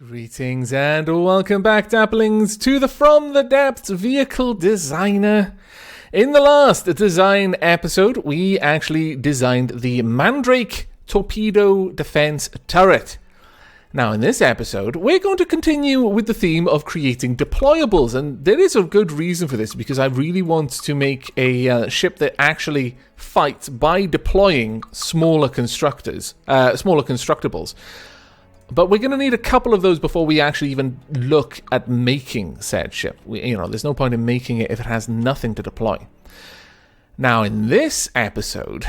Greetings and welcome back, Dapplings, to the From the Depths Vehicle Designer. In the last design episode, we actually designed the Mandrake Torpedo Defense Turret. Now, in this episode, we're going to continue with the theme of creating deployables, and there is a good reason for this, because I really want to make a ship that actually fights by deploying smaller constructables. But we're going to need a couple of those before we actually even look at making said ship. There's no point in making it if it has nothing to deploy. Now, in this episode,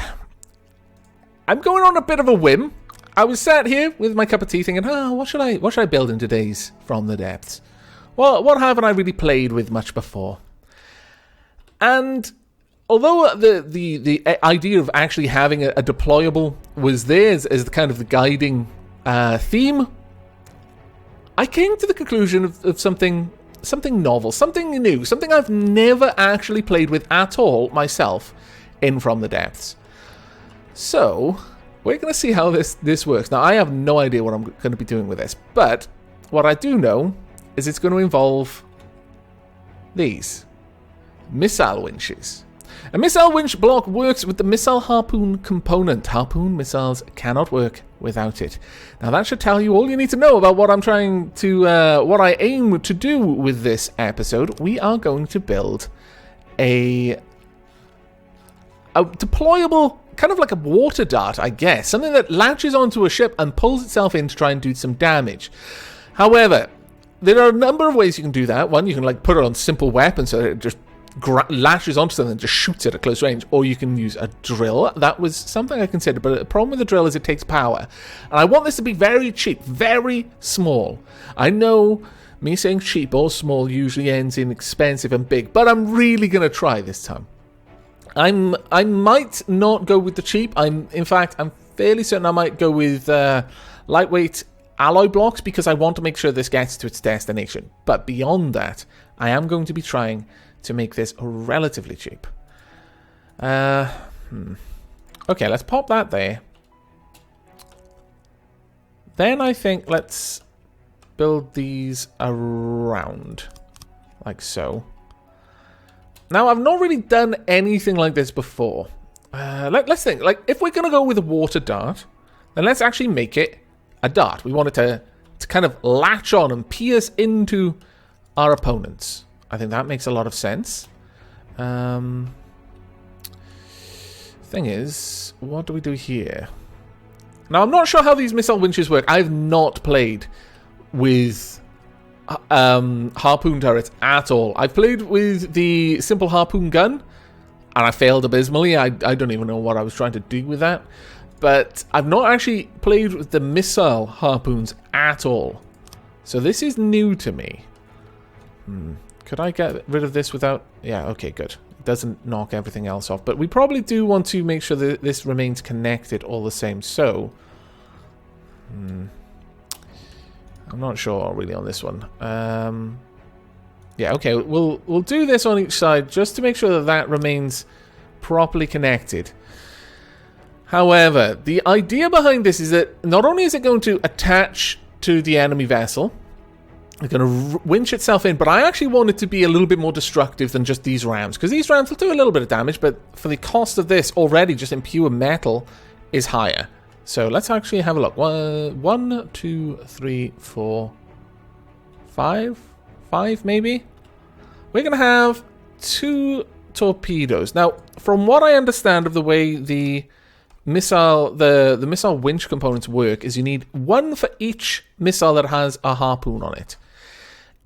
I'm going on a bit of a whim. I was sat here with my cup of tea thinking, what should I build in today's From the Depths? What haven't I really played with much before? And although the idea of actually having a deployable was there as kind of the guiding theme, I came to the conclusion of something novel, something new, something I've never actually played with at all myself in From the Depths. So we're going to see how this works. Now, I have no idea what I'm going to be doing with this, but what I do know is it's going to involve these missile winches. A missile winch block works with the missile harpoon component. Harpoon missiles cannot work without it. Now, that should tell you all you need to know about what I'm trying to, what I aim to do with this episode. We are going to build a deployable, kind of like a water dart, I guess. Something that latches onto a ship and pulls itself in to try and do some damage. However, there are a number of ways you can do that. One, you can put it on simple weapons so that it just lashes onto something and just shoots it at close range. Or you can use a drill. That was something I considered, but the problem with the drill is it takes power. And I want this to be very cheap, very small. I know me saying cheap or small usually ends in expensive and big, but I'm really going to try this time. I might not go with the cheap. I'm fairly certain I might go with lightweight alloy blocks because I want to make sure this gets to its destination. But beyond that, I am going to be trying to make this relatively cheap. Okay, let's pop that there. Then I think let's build these around, like so. Now, I've not really done anything like this before. Let's think. If we're going to go with a water dart, then let's actually make it a dart. We want it to kind of latch on and pierce into our opponents. I think that makes a lot of sense. Thing is, what do we do here? Now, I'm not sure how these missile winches work. I've not played with harpoon turrets at all. I've played with the simple harpoon gun, and I failed abysmally. I don't even know what I was trying to do with that. But I've not actually played with the missile harpoons at all. So this is new to me. Could I get rid of this without... Yeah, okay, good. It doesn't knock everything else off. But we probably do want to make sure that this remains connected all the same. So... I'm not sure really on this one. Yeah, okay, we'll do this on each side just to make sure that remains properly connected. However, the idea behind this is that not only is it going to attach to the enemy vessel, it's going to winch itself in, but I actually want it to be a little bit more destructive than just these rams, because these rams will do a little bit of damage, but for the cost of this already, just in pure metal, is higher. So let's actually have a look. 1, 2, 3, 4, 5? 5 maybe? We're going to have 2 torpedoes. Now, from what I understand of the way the missile winch components work, is you need 1 for each missile that has a harpoon on it.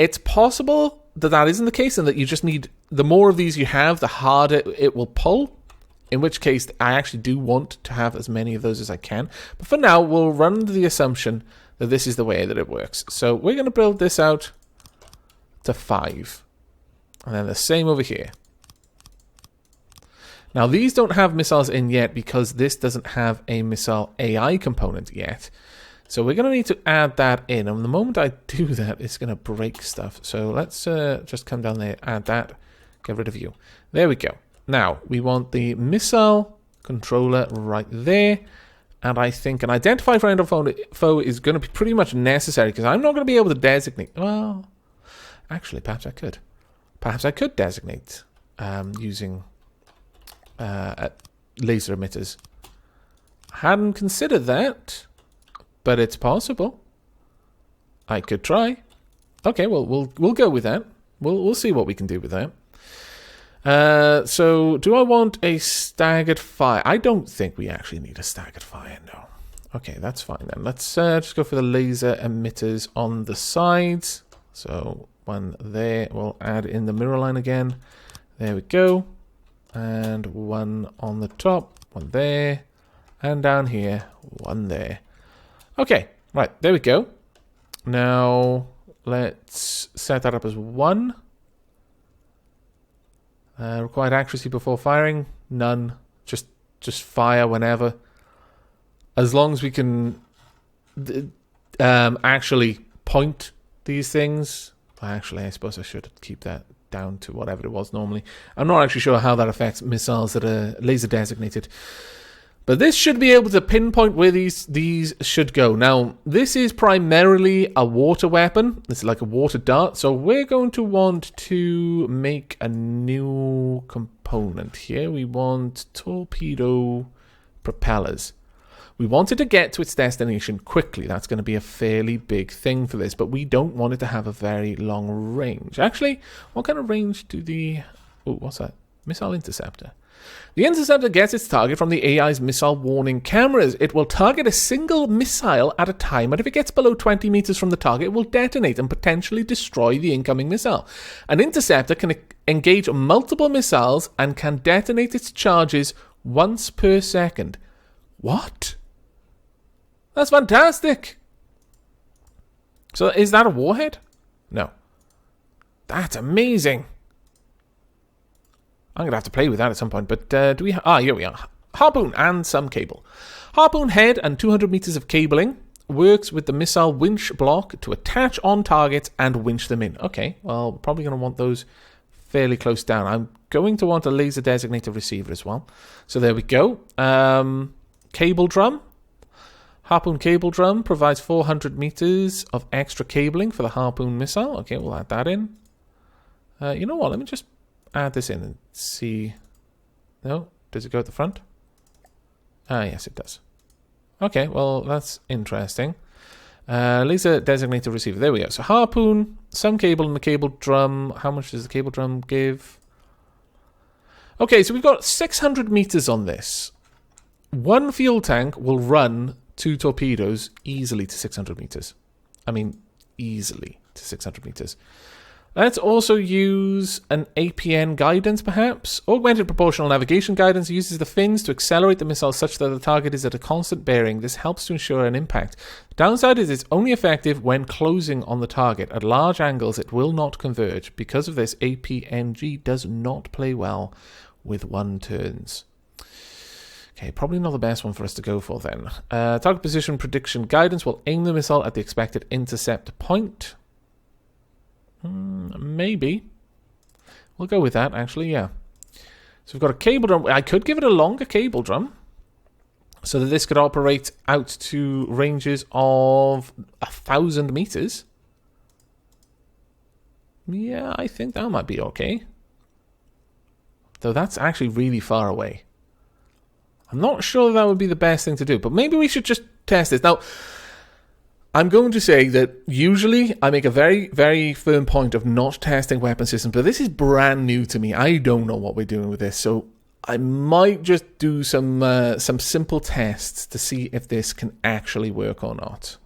It's possible that that isn't the case and that you just need... The more of these you have, the harder it will pull. In which case, I actually do want to have as many of those as I can. But for now, we'll run under the assumption that this is the way that it works. So we're going to build this out to 5. And then the same over here. Now, these don't have missiles in yet because this doesn't have a missile AI component yet. So we're going to need to add that in. And the moment I do that, it's going to break stuff. So let's just come down there, add that, get rid of you. There we go. Now, we want the missile controller right there. And I think an identify friend or foe is going to be pretty much necessary because I'm not going to be able to designate. Well, actually, perhaps I could. Perhaps I could designate using laser emitters. Hadn't considered that, but it's possible. I could try. Okay, well, we'll go with that. We'll see what we can do with that. So, do I want a staggered fire? I don't think we actually need a staggered fire, no. Okay, that's fine then. Let's just go for the laser emitters on the sides. So, one there. We'll add in the mirror line again. There we go. And one on the top. One there. And down here. One there. Okay, right. There we go. Now, let's set that up as 1. Required accuracy before firing? None. Just fire whenever. As long as we can actually point these things. Actually, I suppose I should keep that down to whatever it was normally. I'm not actually sure how that affects missiles that are laser designated. But this should be able to pinpoint where these should go. Now, this is primarily a water weapon. It's like a water dart. So we're going to want to make a new component here. We want torpedo propellers. We want it to get to its destination quickly. That's going to be a fairly big thing for this. But we don't want it to have a very long range. Actually, what kind of range do the... Oh, what's that? Missile interceptor. The interceptor gets its target from the AI's missile warning cameras. It will target a single missile at a time, and if it gets below 20 meters from the target, it will detonate and potentially destroy the incoming missile. An interceptor can engage multiple missiles and can detonate its charges once per second. What? That's fantastic! So is that a warhead? No. That's amazing. I'm going to have to play with that at some point, but do we... here we are. Harpoon and some cable. Harpoon head and 200 meters of cabling works with the missile winch block to attach on targets and winch them in. Okay, well, we're probably going to want those fairly close down. I'm going to want a laser designated receiver as well. So there we go. Cable drum. Harpoon cable drum provides 400 meters of extra cabling for the Harpoon missile. Okay, we'll add that in. You know what? Let me just add this in and see. No? Does it go at the front? Ah, yes, it does. Okay, well, that's interesting. Laser designated receiver. There we go. So Harpoon, some cable in the cable drum. How much does the cable drum give? Okay, so we've got 600 meters on this. One fuel tank will run 2 torpedoes easily to 600 meters. I mean, easily to 600 meters. Let's also use an APN guidance, perhaps. Augmented Proportional Navigation Guidance uses the fins to accelerate the missile such that the target is at a constant bearing. This helps to ensure an impact. The downside is it's only effective when closing on the target. At large angles, it will not converge. Because of this, APNG does not play well with 1 turns. Okay, probably not the best one for us to go for then. Target Position Prediction Guidance will aim the missile at the expected intercept point. Maybe. We'll go with that, actually, yeah. So we've got a cable drum. I could give it a longer cable drum so that this could operate out to ranges of 1,000 meters. Yeah, I think that might be okay. Though that's actually really far away. I'm not sure that would be the best thing to do, but maybe we should just test this. Now, I'm going to say that usually I make a very, very firm point of not testing weapon systems, but this is brand new to me. I don't know what we're doing with this, so I might just do some simple tests to see if this can actually work or not.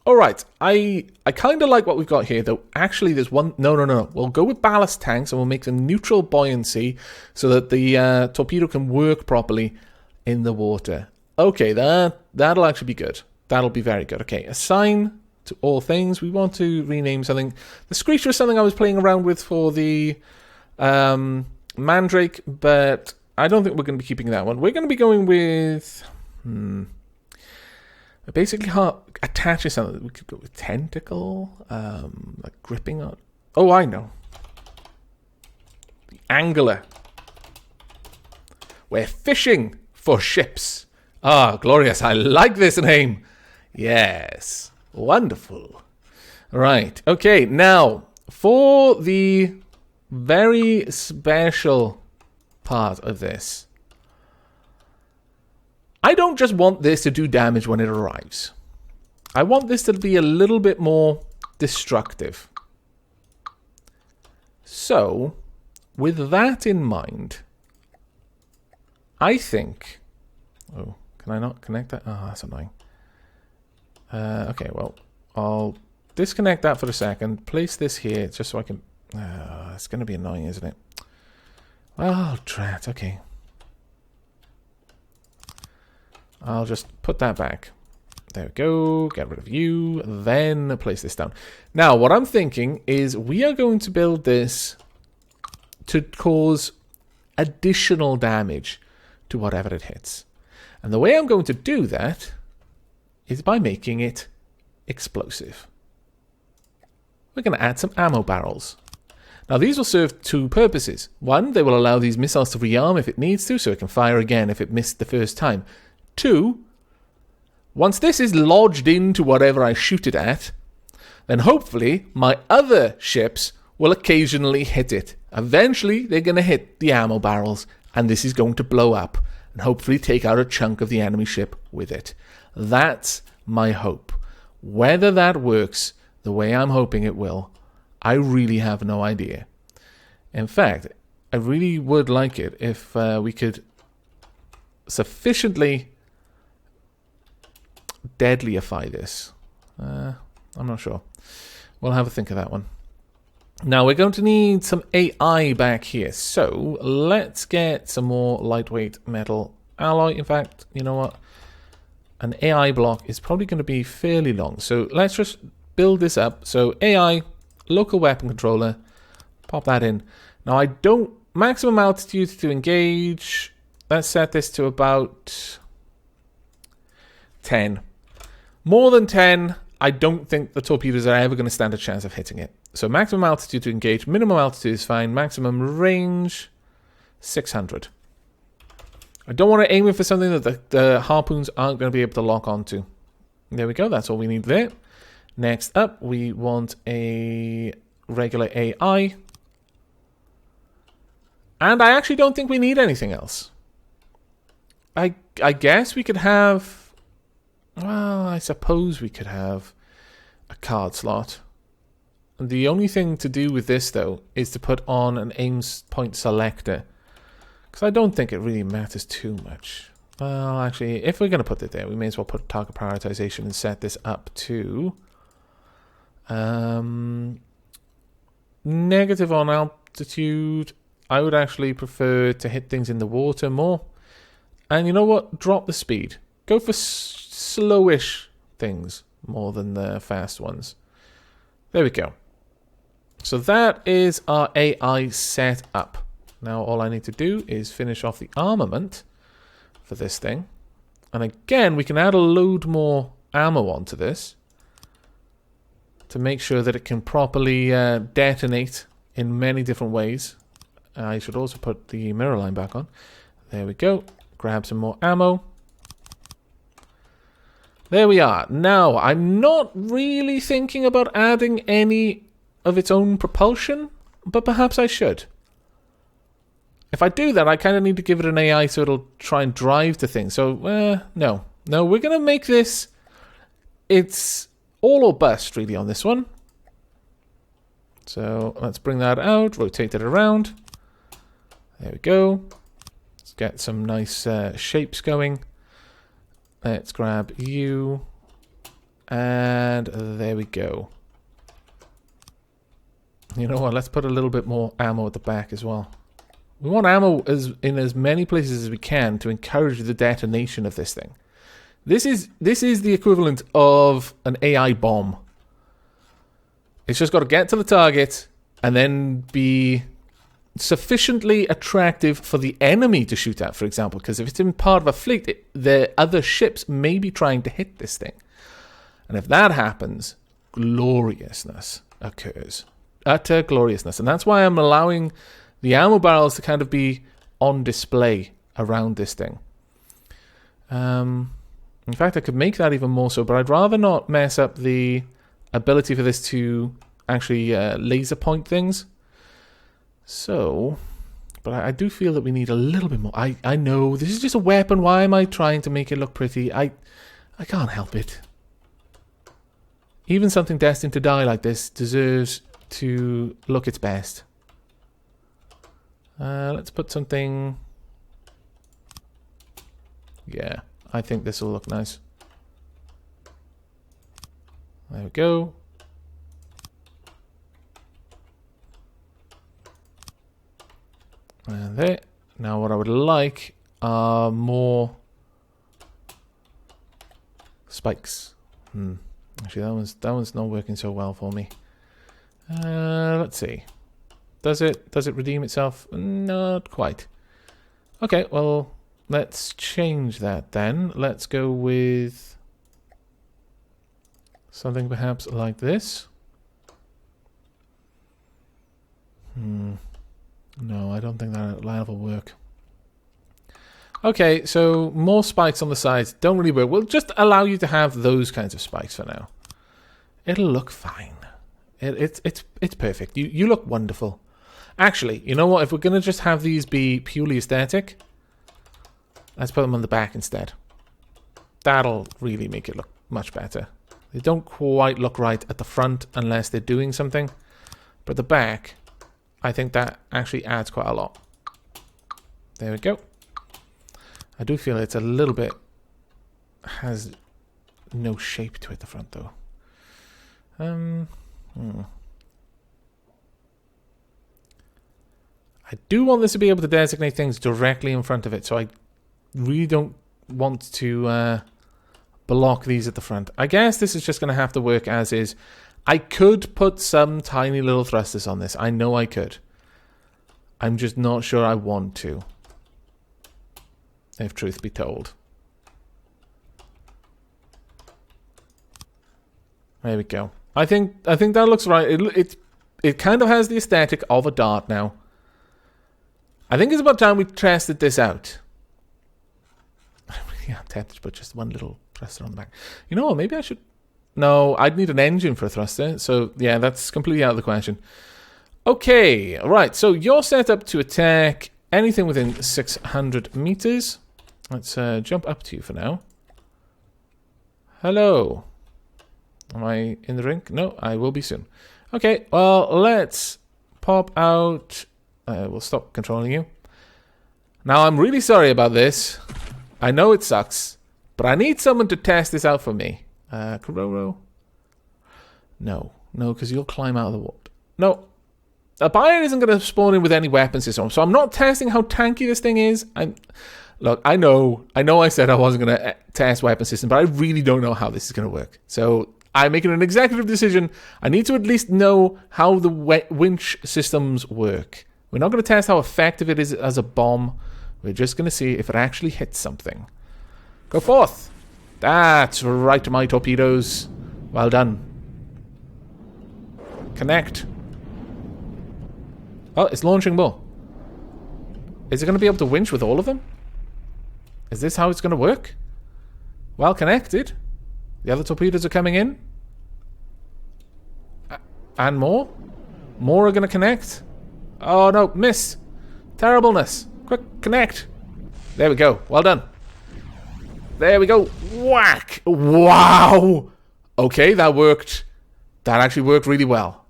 All right, I kind of like what we've got here, though. Actually, there's one... No. We'll go with ballast tanks, and we'll make them neutral buoyancy so that the torpedo can work properly in the water. Okay, that'll actually be good. That'll be very good. Okay, assign to all things. We want to rename something. The Screecher is something I was playing around with for the Mandrake, but I don't think we're going to be keeping that one. We're going to be going with... Basically, attaching something. We could go with tentacle, like gripping on... Oh, I know. The angler. We're fishing for ships. Ah, glorious. I like this name. Yes. Wonderful. Right. Okay, now, for the very special part of this, I don't just want this to do damage when it arrives. I want this to be a little bit more destructive. So, with that in mind, I think... Oh, can I not connect that? Oh, that's annoying. Okay, well, I'll disconnect that for a second. Place this here just so I can... it's going to be annoying, isn't it? Oh, drat. Okay. I'll just put that back. There we go. Get rid of you. Then place this down. Now, what I'm thinking is we are going to build this to cause additional damage to whatever it hits. And the way I'm going to do that is by making it explosive. We're going to add some ammo barrels. Now, these will serve two purposes. One, they will allow these missiles to rearm if it needs to, so it can fire again if it missed the first time. Two, once this is lodged into whatever I shoot it at, then hopefully my other ships will occasionally hit it. Eventually, they're going to hit the ammo barrels, and this is going to blow up, and hopefully take out a chunk of the enemy ship with it. That's my hope. Whether that works the way I'm hoping it will, I really have no idea. In fact, I really would like it if we could sufficiently deadlyify this. I'm not sure. We'll have a think of that one. Now, we're going to need some AI back here. So, let's get some more lightweight metal alloy. In fact, you know what? An AI block is probably going to be fairly long. So, let's just build this up. So, AI, local weapon controller. Pop that in. Now, I don't... Maximum altitude to engage. Let's set this to about 10. More than 10, I don't think the torpedoes are ever going to stand a chance of hitting it. So maximum altitude to engage, minimum altitude is fine, maximum range, 600. I don't want to aim it for something that the harpoons aren't going to be able to lock onto. There we go, that's all we need there. Next up, we want a regular AI. And I actually don't think we need anything else. I guess we could have... Well, I suppose we could have a card slot. The only thing to do with this, though, is to put on an aim point selector. Because I don't think it really matters too much. Well, actually, if we're going to put it there, we may as well put target prioritization and set this up to... negative on altitude. I would actually prefer to hit things in the water more. And you know what? Drop the speed. Go for slowish things more than the fast ones. There we go. So that is our AI set up. Now all I need to do is finish off the armament for this thing. And again, we can add a load more ammo onto this to make sure that it can properly detonate in many different ways. I should also put the mirror line back on. There we go. Grab some more ammo. There we are. Now, I'm not really thinking about adding any of its own propulsion, but perhaps I should. If I do that, I kind of need to give it an AI so it'll try and drive the thing. So, no. No, we're going to make this... It's all or bust, really, on this one. So, let's bring that out, rotate it around. There we go. Let's get some nice shapes going. Let's grab you. And there we go. You know what? Let's put a little bit more ammo at the back as well. We want ammo in as many places as we can to encourage the detonation of this thing. This is the equivalent of an AI bomb. It's just got to get to the target and then be sufficiently attractive for the enemy to shoot at, for example. Because if it's in part of a fleet, the other ships may be trying to hit this thing. And if that happens, gloriousness occurs. Utter gloriousness. And that's why I'm allowing the ammo barrels to kind of be on display around this thing. In fact, I could make that even more so, but I'd rather not mess up the ability for this to actually laser point things. So, but I do feel that we need a little bit more. I know, this is just a weapon. Why am I trying to make it look pretty? I can't help it. Even something destined to die like this deserves to look its best. Let's put something... Yeah, I think this will look nice. There we go. And there. Now what I would like are more spikes. Actually, that one's not working so well for me. Let's see. Does it redeem itself? Not quite. Okay, well, let's change that then. Let's go with something perhaps like this. No, I don't think that will work. Okay, so more spikes on the sides don't really work. We'll just allow you to have those kinds of spikes for now. It'll look fine. It's perfect. You look wonderful. Actually, you know what? If we're going to just have these be purely aesthetic, let's put them on the back instead. That'll really make it look much better. They don't quite look right at the front unless they're doing something. But the back, I think that actually adds quite a lot. There we go. I do feel it's a little bit... has no shape to it, the front, though. I do want this to be able to designate things directly in front of it, so I really don't want to block these at the front. I guess this is just going to have to work as is. I could put some tiny little thrusters on this. I know I could. I'm just not sure I want to, if truth be told. There we go. I think that looks right. It kind of has the aesthetic of a dart now. I think it's about time we tested this out. I'm really tempted to put just one little thruster on the back. You know what? Maybe I should... No, I'd need an engine for a thruster. So, yeah, that's completely out of the question. Okay, right. So, you're set up to attack anything within 600 meters. Let's jump up to you for now. Hello. Am I in the rink? No, I will be soon. Okay, well, let's pop out... we'll stop controlling you. Now, I'm really sorry about this. I know it sucks, but I need someone to test this out for me. Kororo? No, because you'll climb out of the water. No, a buyer isn't going to spawn in with any weapon system, so I'm not testing how tanky this thing is. Look, I know I said I wasn't going to test weapon system, but I really don't know how this is going to work. So I'm making an executive decision. I need to at least know how the winch systems work. We're not going to test how effective it is as a bomb. We're just going to see if it actually hits something. Go forth. That's right, my torpedoes. Well done. Connect. Oh, it's launching more. Is it going to be able to winch with all of them? Is this how it's going to work? Well connected. The other torpedoes are coming in. And more. More are going to connect. Oh no, miss. Terribleness. Quick, connect. There we go. Well done. There we go. Whack. Wow. Okay, that worked. That actually worked really well.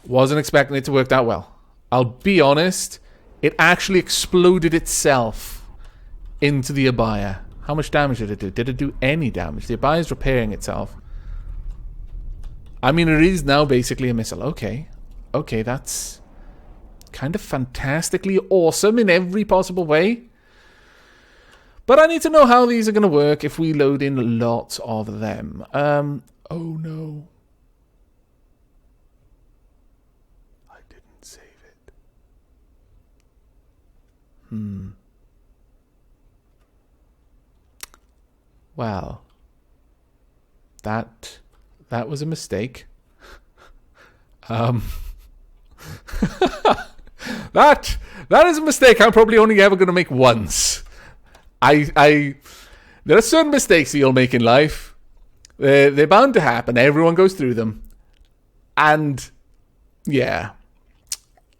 Wasn't expecting it to work that well. I'll be honest. It actually exploded itself into the Abaya. How much damage did it do? Did it do any damage? The Abaya is repairing itself. I mean, it is now basically a missile. Okay. Okay, that's kind of fantastically awesome in every possible way. But I need to know how these are going to work if we load in lots of them. Oh no. I didn't save it. Well, that was a mistake. That is a mistake I'm probably only ever going to make once. There are certain mistakes that you'll make in life. They're bound to happen. Everyone goes through them. And, yeah.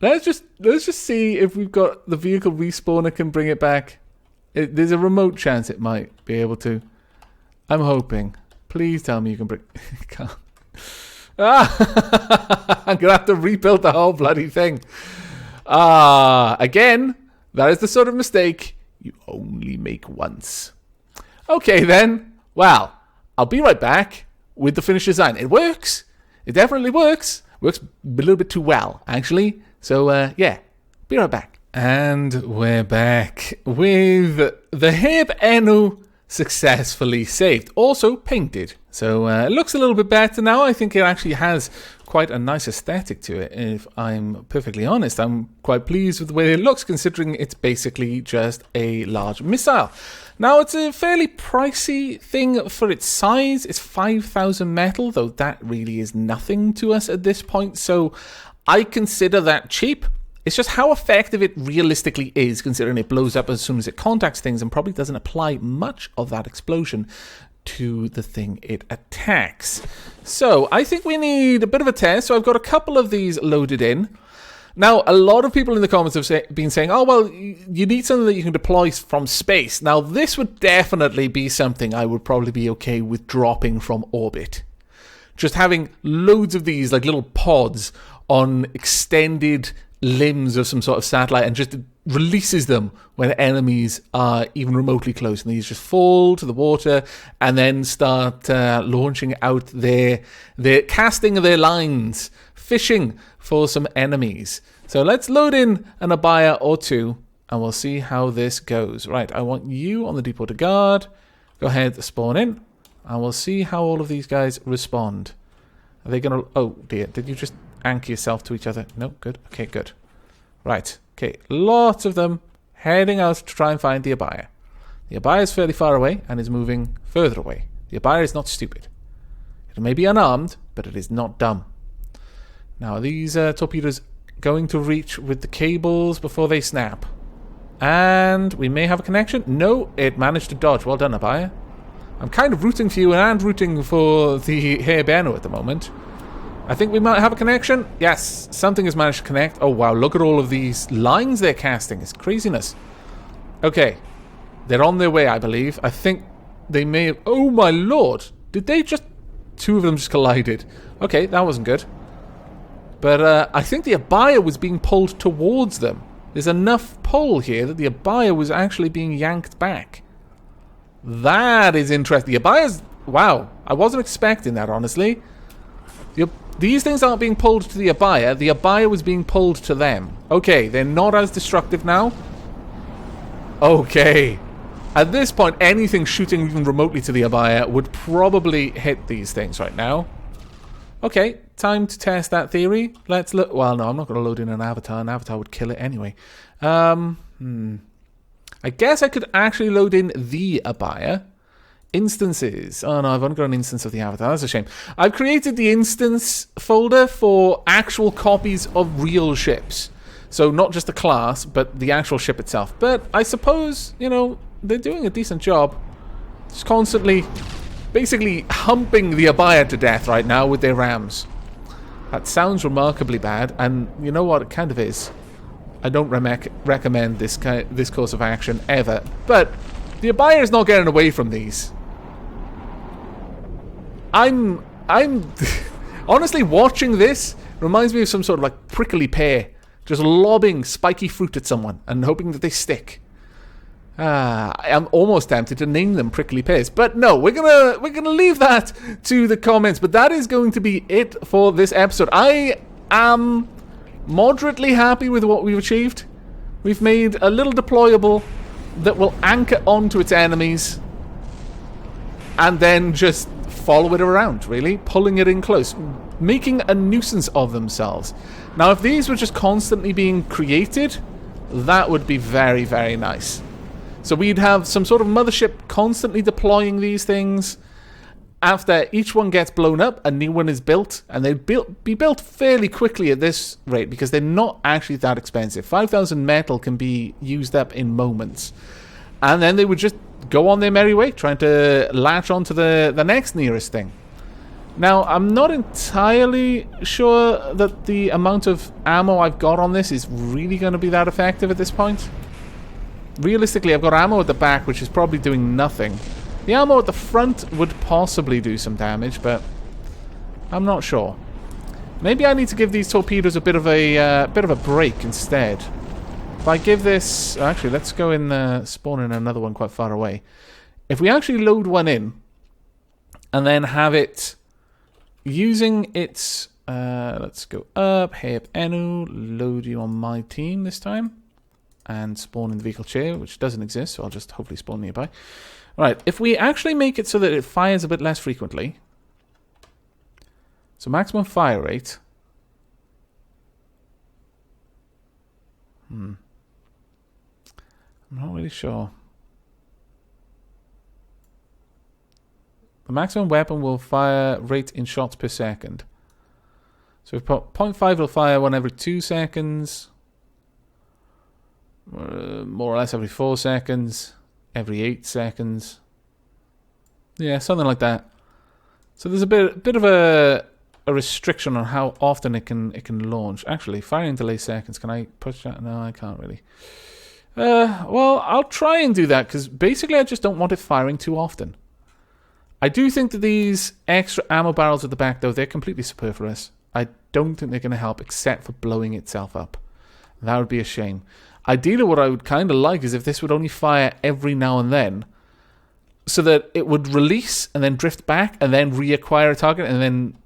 Let's just see if we've got the vehicle respawner can bring it back. There's a remote chance it might be able to. I'm hoping. Please tell me you can bring... Can't. I'm going to have to rebuild the whole bloody thing. Again, that is the sort of mistake you only make once. Okay, then. Well, I'll be right back with the finished design. It works. It definitely works. Works a little bit too well, actually. So, yeah. Be right back. And we're back with the Heb Enu successfully saved. Also painted. So, it looks a little bit better now. I think it actually has quite a nice aesthetic to it, if I'm perfectly honest. I'm quite pleased with the way it looks, considering it's basically just a large missile. Now, it's a fairly pricey thing for its size. It's 5,000 metal, though that really is nothing to us at this point, so I consider that cheap. It's just how effective it realistically is, considering it blows up as soon as it contacts things and probably doesn't apply much of that explosion to the thing it attacks. So, I think we need a bit of a test, so I've got a couple of these loaded in. Now, a lot of people in the comments have been saying, oh, well, you need something that you can deploy from space. Now, this would definitely be something I would probably be okay with dropping from orbit. Just having loads of these, like little pods on extended limbs of some sort of satellite and just releases them when enemies are even remotely close. And these just fall to the water and then start launching out their casting their lines, fishing for some enemies. So let's load in an abaya or two and we'll see how this goes. Right, I want you on the deep water guard. Go ahead, spawn in, and we'll see how all of these guys respond. Are they going to... Oh, dear. Did you just anchor yourself to each other? No? Good. Okay, good. Right. Okay, lots of them heading out to try and find the abaya. The abaya is fairly far away and is moving further away. The abaya is not stupid. It may be unarmed, but it is not dumb. Now, are these torpedoes going to reach with the cables before they snap? And we may have a connection. No, it managed to dodge. Well done, abaya. I'm kind of rooting for you and rooting for the Heb Enu at the moment. I think we might have a connection. Yes, something has managed to connect. Oh, wow, look at all of these lines they're casting. It's craziness. Okay, they're on their way, I believe. I think they may have... Oh, my lord. Did they just... Two of them just collided. Okay, that wasn't good. But I think the abaya was being pulled towards them. There's enough pull here that the abaya was actually being yanked back. That is interesting. The abaya's... Wow, I wasn't expecting that, honestly. These things aren't being pulled to the abaya. The abaya was being pulled to them. Okay, they're not as destructive now. Okay. At this point, anything shooting even remotely to the abaya would probably hit these things right now. Okay, time to test that theory. Let's look... Well, no, I'm not going to load in an avatar. An avatar would kill it anyway. I guess I could actually load in the abaya. Instances. Oh no, I've only got an instance of the avatar. That's a shame. I've created the instance folder for actual copies of real ships. So not just the class, but the actual ship itself. But I suppose, you know, they're doing a decent job. Just constantly, basically humping the abaya to death right now with their rams. That sounds remarkably bad, and you know what? It kind of is. I don't recommend this course of action ever. But the abaya is not getting away from these. I'm honestly watching this reminds me of some sort of like prickly pear, just lobbing spiky fruit at someone and hoping that they stick. I'm almost tempted to name them prickly pears, but no, we're gonna leave that to the comments. But that is going to be it for this episode. I am moderately happy with what we've achieved. We've made a little deployable that will anchor onto its enemies and then just follow it around, really, pulling it in close, making a nuisance of themselves. Now, if these were just constantly being created, that would be very, very nice. So we'd have some sort of mothership constantly deploying these things. After each one gets blown up, a new one is built, and they'd be built fairly quickly at this rate because they're not actually that expensive. 5,000 metal can be used up in moments. and then they would just go on their merry way, trying to latch onto the next nearest thing. Now, I'm not entirely sure that the amount of ammo I've got on this is really going to be that effective at this point. Realistically, I've got ammo at the back, which is probably doing nothing. The ammo at the front would possibly do some damage, but I'm not sure. Maybe I need to give these torpedoes a bit of a break instead. If I give this... Actually, let's go in spawn in another one quite far away. If we actually load one in, and then have it using its... let's go up, hey up, Enu, load you on my team this time. And spawn in the vehicle chair, which doesn't exist, so I'll just hopefully spawn nearby. Alright, if we actually make it so that it fires a bit less frequently... So maximum fire rate... I'm not really sure. The maximum weapon will fire rate in shots per second. So if 0.5 it'll fire one every 2 seconds. More or less every 4 seconds. Every 8 seconds. Yeah, something like that. So there's a bit of a restriction on how often it can launch. Actually, firing delay seconds. Can I push that? No, I can't really. Well, I'll try and do that, because basically I just don't want it firing too often. I do think that these extra ammo barrels at the back, though, they're completely superfluous. I don't think they're going to help except for blowing itself up. That would be a shame. Ideally, what I would kind of like is if this would only fire every now and then, so that it would release and then drift back and then reacquire a target and then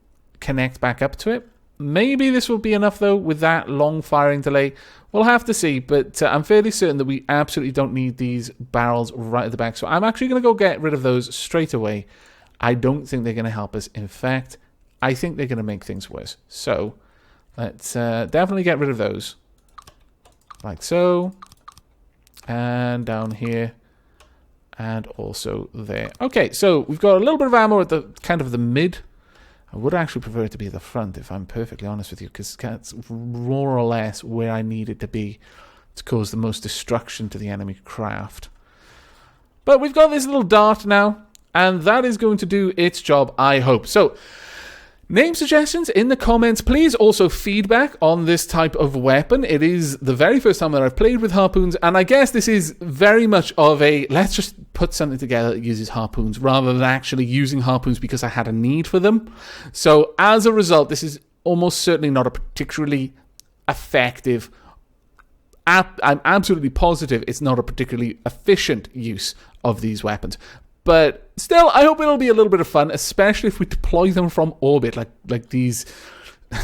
connect back up to it. Maybe this will be enough, though, with that long firing delay. We'll have to see, but I'm fairly certain that we absolutely don't need these barrels right at the back. So I'm actually going to go get rid of those straight away. I don't think they're going to help us. In fact, I think they're going to make things worse. So let's definitely get rid of those. Like so. And down here. And also there. Okay, so we've got a little bit of ammo at the kind of the mid. I would actually prefer it to be at the front, if I'm perfectly honest with you, because that's more or less where I need it to be to cause the most destruction to the enemy craft. But we've got this little dart now, and that is going to do its job, I hope. So, name suggestions in the comments. Please also feedback on this type of weapon. It is the very first time that I've played with harpoons, and I guess this is very much of a let's just put something together that uses harpoons rather than actually using harpoons because I had a need for them. So as a result, this is almost certainly not a particularly effective, I'm absolutely positive it's not a particularly efficient use of these weapons. But still, I hope it'll be a little bit of fun, especially if we deploy them from orbit, like these.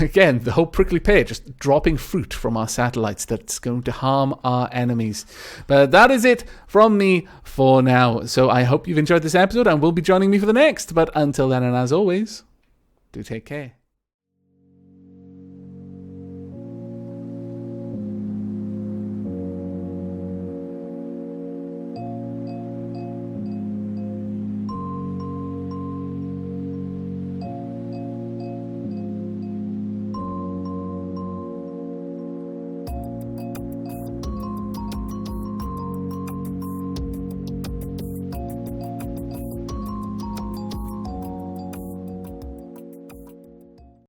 Again, the whole prickly pear, just dropping fruit from our satellites that's going to harm our enemies. But that is it from me for now. So I hope you've enjoyed this episode and will be joining me for the next. But until then, and as always, do take care.